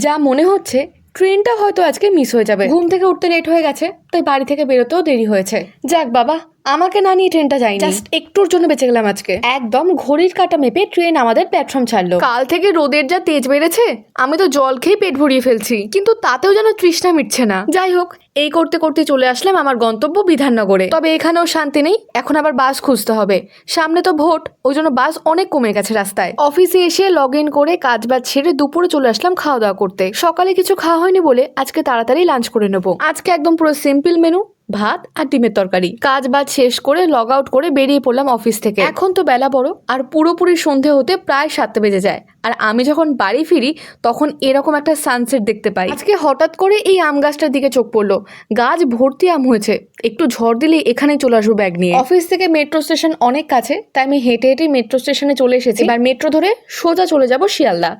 যা মনে হচ্ছে ট্রেনটা হয়তো আজকে মিস হয়ে যাবে। ঘুম থেকে উঠতে লেট হয়ে গেছে, তাই বাড়ি থেকে বেরোতেও দেরি হয়েছে। যাক বাবা, আমাকে না নিয়ে ট্রেনটা যায়নি, জাস্ট একটুর জন্য বেঁচে গেলাম আজকে। একদম ঘড়ির কাঁটা মেপে ট্রেন আমাদের প্ল্যাটফর্ম ছাড়লো। কাল থেকে রোদের যা তেজ বেড়েছে, আমি তো জল খেয়ে পেট ভরিয়ে ফেলছি, কিন্তু তাতেও যেন তৃষ্ণা মিটছে না। যাই হোক, এই করতে করতে চলে আসলাম আমার গন্তব্য বিধাননগরে। তবে এখানেও শান্তি নেই, এখন আবার বাস খুঁজতে হবে। সামনে তো ভোট, ওই জন্য বাস অনেক কমে গেছে রাস্তায়। অফিসে এসে লগ ইন করে কাজ বাজ ছেড়ে দুপুরে চলে আসলাম খাওয়া দাওয়া করতে। সকালে কিছু খাওয়া হয়নি বলে আজকে তাড়াতাড়ি লাঞ্চ করে নেবো। আজকে একদম পুরো সিম্পল মেনু, ভাত আর ডিমের তরকারি। কাজ বাজ শেষ করে লগ আউট করে বেরিয়ে পড়লাম অফিস থেকে। এখন তো বেলা বড়, আর পুরোপুরি সন্ধে হতে প্রায় 7টা বেজে যায়। আর আমি যখন বাড়ি ফিরি তখন এরকম একটা সানসেট দেখতে পাই। আজকে হঠাৎ করে এই আম গাছটার দিকে চোখ পড়লো, গাছ ভর্তি আম হয়েছে। একটু ঝড় দিলেই এখানে চলে আসবো ব্যাগ নিয়ে। অফিস থেকে মেট্রো স্টেশন অনেক কাছে, তাই আমি হেঁটে হেঁটে মেট্রো স্টেশনে চলে এসেছি। এবার মেট্রো ধরে সোজা চলে যাব শিয়ালদা।